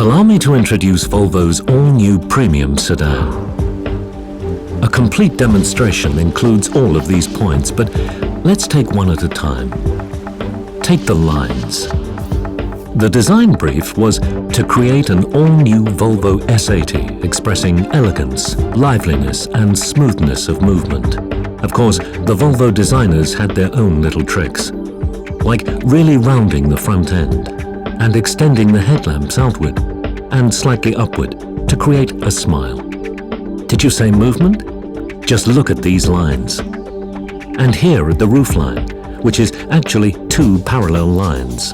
Allow me to introduce Volvo's all-new premium sedan. A complete demonstration includes all of these points, but let's take one at a time. Take the lines. The design brief was to create an all-new Volvo S80 expressing elegance, liveliness and smoothness of movement. Of course, the Volvo designers had their own little tricks, like really rounding the front end and extending the headlamps outward and slightly upward to create a smile. Did you say movement? Just look at these lines. And here at the roofline, which is actually two parallel lines,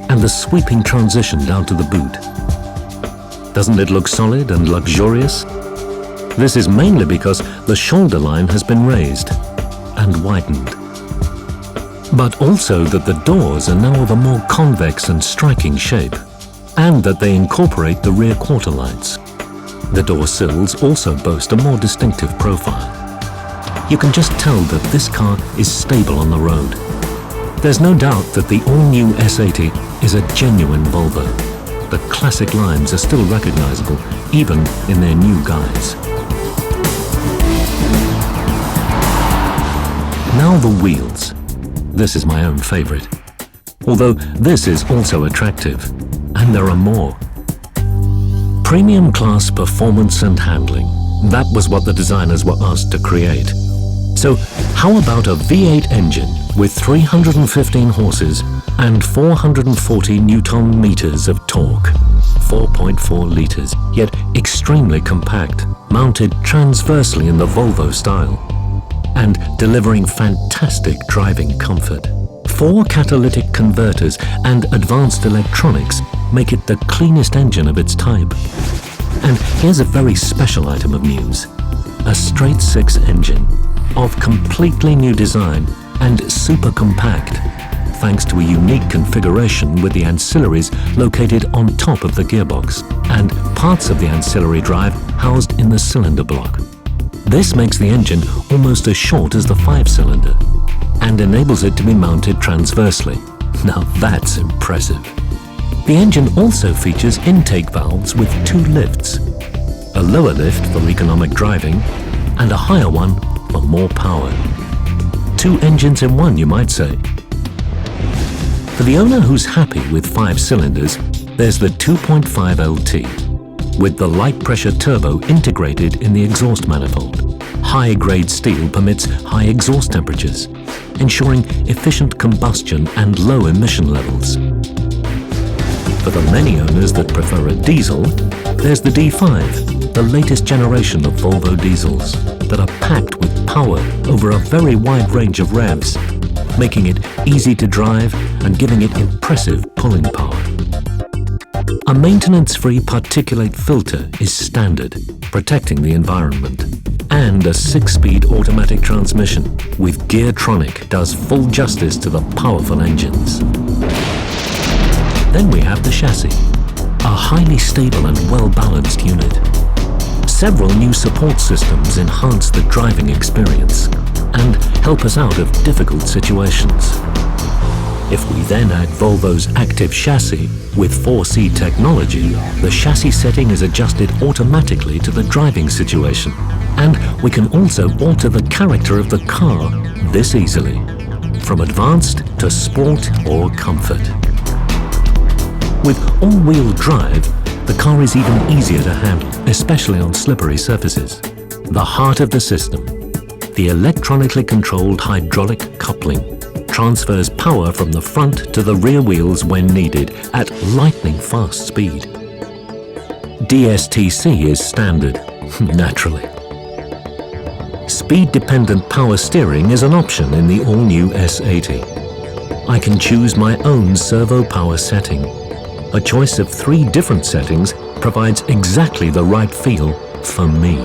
and the sweeping transition down to the boot. Doesn't it look solid and luxurious? This is mainly because the shoulder line has been raised and widened. But also that the doors are now of a more convex and striking shape, and that they incorporate the rear quarter lights. The door sills also boast a more distinctive profile. You can just tell that this car is stable on the road. There's no doubt that the all-new S80 is a genuine Volvo. The classic lines are still recognizable, even in their new guise. Now the wheels. This is my own favorite. Although this is also attractive, and there are more. Premium class performance and handling. That was what the designers were asked to create. So how about a V8 engine with 315 horses and 440 Newton meters of torque? 4.4 liters, yet extremely compact, mounted transversely in the Volvo style, and delivering fantastic driving comfort. 4 catalytic converters and advanced electronics make it the cleanest engine of its type. And here's a very special item of news. A straight-six engine of completely new design and super compact, thanks to a unique configuration with the ancillaries located on top of the gearbox and parts of the ancillary drive housed in the cylinder block. This makes the engine almost as short as the 5-cylinder and enables it to be mounted transversely. Now that's impressive. The engine also features intake valves with 2 lifts, a lower lift for economic driving and a higher one for more power. 2 engines in one, you might say. For the owner who's happy with 5 cylinders, there's the 2.5 LT, with the light pressure turbo integrated in the exhaust manifold. High-grade steel permits high exhaust temperatures, ensuring efficient combustion and low emission levels. For the many owners that prefer a diesel, there's the D5, the latest generation of Volvo diesels that are packed with power over a very wide range of revs, making it easy to drive and giving it impressive pulling power. A maintenance-free particulate filter is standard, protecting the environment. And a 6-speed automatic transmission with Geartronic does full justice to the powerful engines. Then we have the chassis, a highly stable and well-balanced unit. Several new support systems enhance the driving experience and help us out of difficult situations. If we then add Volvo's active chassis with 4C technology, the chassis setting is adjusted automatically to the driving situation. And we can also alter the character of the car this easily, from advanced to sport or comfort. With all-wheel drive, the car is even easier to handle, especially on slippery surfaces. The heart of the system, the electronically controlled hydraulic coupling, transfers power from the front to the rear wheels when needed at lightning-fast speed. DSTC is standard, naturally. Speed-dependent power steering is an option in the all-new S80. I can choose my own servo power setting. A choice of 3 different settings provides exactly the right feel for me.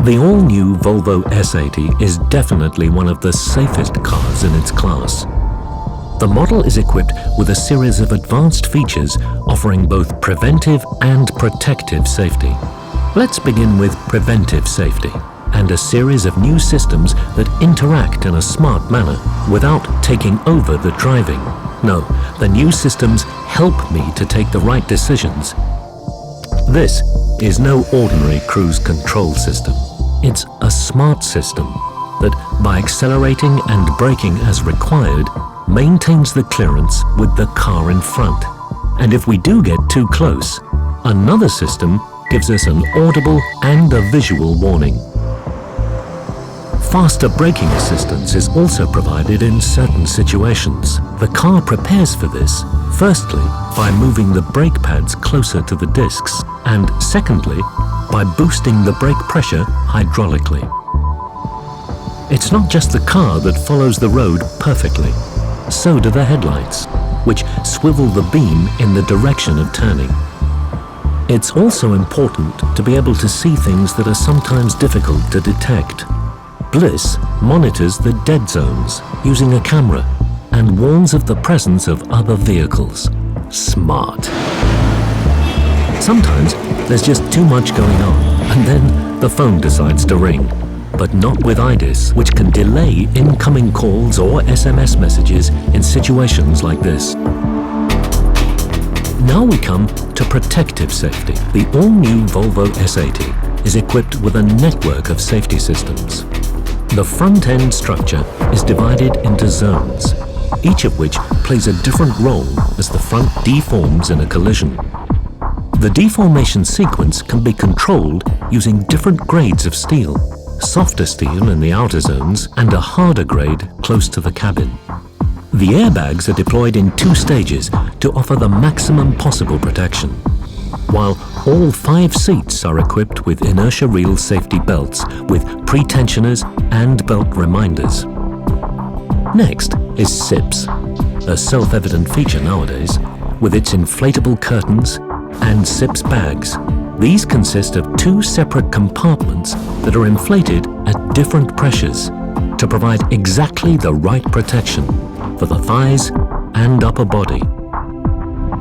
The all-new Volvo S80 is definitely one of the safest cars in its class. The model is equipped with a series of advanced features offering both preventive and protective safety. Let's begin with preventive safety and a series of new systems that interact in a smart manner without taking over the driving. No, the new systems help me to take the right decisions. This is no ordinary cruise control system. It's a smart system that, by accelerating and braking as required, maintains the clearance with the car in front. And if we do get too close, another system gives us an audible and a visual warning. Faster braking assistance is also provided in certain situations. The car prepares for this, firstly, by moving the brake pads closer to the discs, and secondly, by boosting the brake pressure hydraulically. It's not just the car that follows the road perfectly. So do the headlights, which swivel the beam in the direction of turning. It's also important to be able to see things that are sometimes difficult to detect. Bliss monitors the dead zones using a camera and warns of the presence of other vehicles. Smart. Sometimes there's just too much going on, and then the phone decides to ring. But not with IDIS, which can delay incoming calls or SMS messages in situations like this. Now we come to protective safety. The all-new Volvo S80 is equipped with a network of safety systems. The front-end structure is divided into zones, each of which plays a different role as the front deforms in a collision. The deformation sequence can be controlled using different grades of steel, softer steel in the outer zones and a harder grade close to the cabin. The airbags are deployed in 2 stages to offer the maximum possible protection, while all 5 seats are equipped with inertia reel safety belts with pre-tensioners and belt reminders. Next is SIPS, a self-evident feature nowadays, with its inflatable curtains and SIPS bags. These consist of 2 separate compartments that are inflated at different pressures to provide exactly the right protection for the thighs and upper body.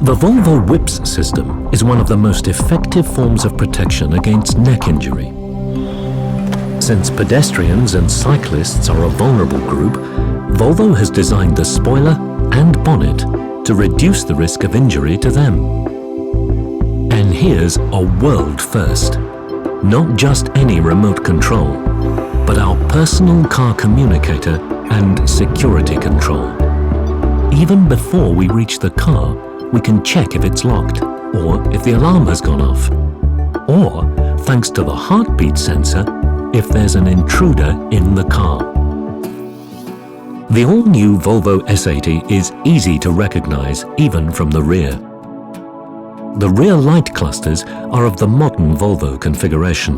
The Volvo WIPS system is one of the most effective forms of protection against neck injury. Since pedestrians and cyclists are a vulnerable group, Volvo has designed the spoiler and bonnet to reduce the risk of injury to them. And here's a world first. Not just any remote control, but our personal car communicator and security control. Even before we reach the car, we can check if it's locked or if the alarm has gone off. Or, thanks to the heartbeat sensor, if there's an intruder in the car. The all-new Volvo S80 is easy to recognize even from the rear. The rear light clusters are of the modern Volvo configuration,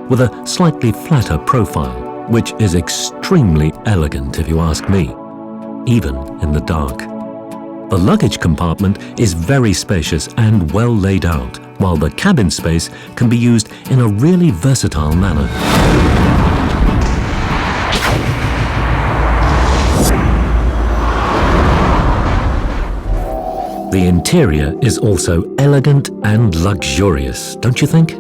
with a slightly flatter profile, which is extremely elegant if you ask me, even in the dark. The luggage compartment is very spacious and well laid out, while the cabin space can be used in a really versatile manner. The interior is also elegant and luxurious, don't you think?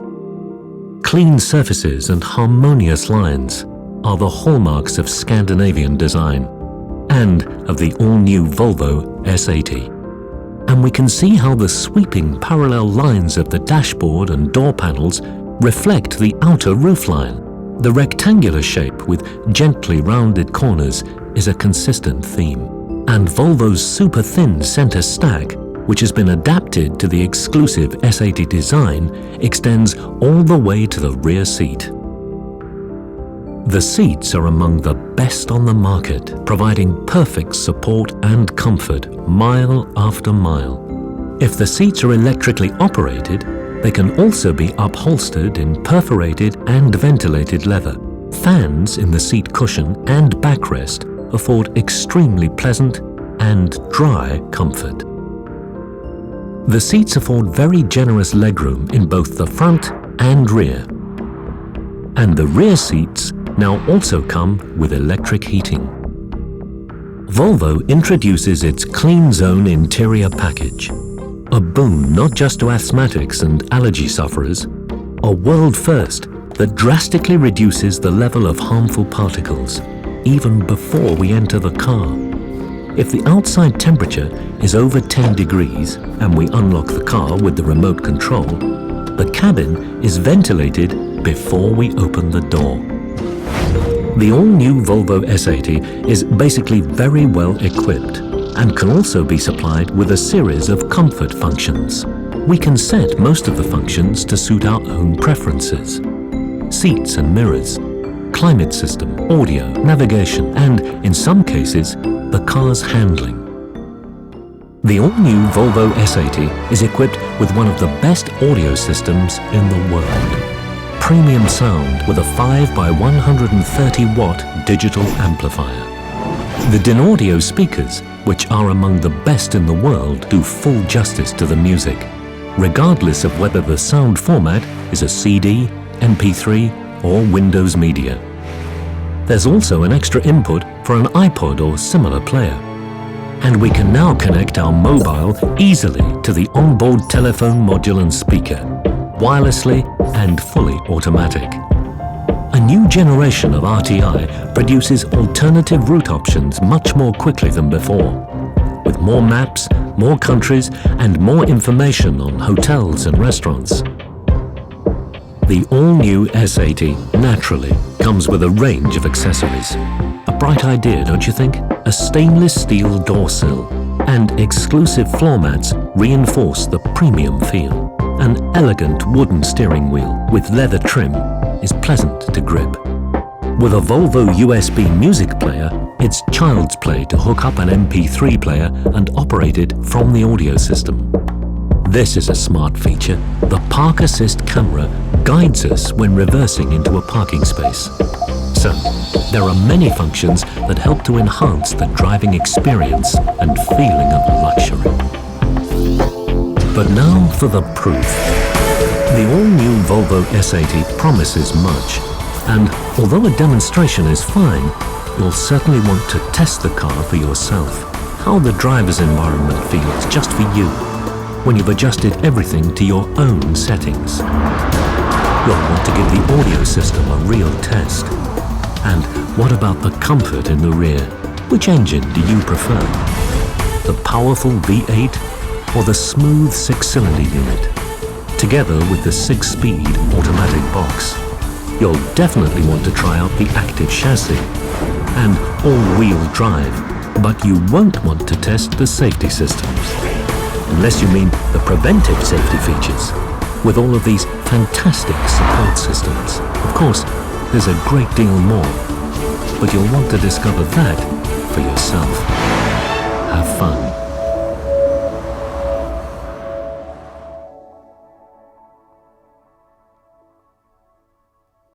Clean surfaces and harmonious lines are the hallmarks of Scandinavian design and of the all-new Volvo S80. And we can see how the sweeping parallel lines of the dashboard and door panels reflect the outer roofline. The rectangular shape with gently rounded corners is a consistent theme. And Volvo's super-thin center stack, which has been adapted to the exclusive S80 design, extends all the way to the rear seat. The seats are among the best on the market, providing perfect support and comfort mile after mile. If the seats are electrically operated, they can also be upholstered in perforated and ventilated leather. Fans in the seat cushion and backrest afford extremely pleasant and dry comfort. The seats afford very generous legroom in both the front and rear. And the rear seats now also come with electric heating. Volvo introduces its Clean Zone interior package, a boon not just to asthmatics and allergy sufferers, a world first that drastically reduces the level of harmful particles even before we enter the car. If the outside temperature is over 10 degrees and we unlock the car with the remote control, the cabin is ventilated before we open the door. The all-new Volvo S80 is basically very well equipped and can also be supplied with a series of comfort functions. We can set most of the functions to suit our own preferences. Seats and mirrors, climate system, audio, navigation, and, in some cases, the car's handling. The all-new Volvo S80 is equipped with one of the best audio systems in the world. Premium sound with a 5 by 130 watt digital amplifier. The Dinaudio speakers, which are among the best in the world, do full justice to the music, regardless of whether the sound format is a CD, MP3 or Windows Media. There's also an extra input for an iPod or similar player. And we can now connect our mobile easily to the onboard telephone module and speaker, wirelessly and fully automatic. A new generation of RTI produces alternative route options much more quickly than before, with more maps, more countries, and more information on hotels and restaurants. The all-new S80 naturally comes with a range of accessories. A bright idea, don't you think? A stainless steel door sill and exclusive floor mats reinforce the premium feel. An elegant wooden steering wheel with leather trim is pleasant to grip. With a Volvo USB music player, it's child's play to hook up an MP3 player and operate it from the audio system. This is a smart feature. The Park Assist camera guides us when reversing into a parking space. So, there are many functions that help to enhance the driving experience and feeling of luxury. But now for the proof. The all-new Volvo S80 promises much, and although a demonstration is fine, you'll certainly want to test the car for yourself. How the driver's environment feels just for you, when you've adjusted everything to your own settings. You'll want to give the audio system a real test. And what about the comfort in the rear? Which engine do you prefer? The powerful V8 or the smooth 6-cylinder unit? Together with the 6-speed automatic box. You'll definitely want to try out the active chassis and all-wheel drive, but you won't want to test the safety systems. Unless you mean the preventive safety features, with all of these fantastic support systems. Of course, there's a great deal more, but you'll want to discover that for yourself.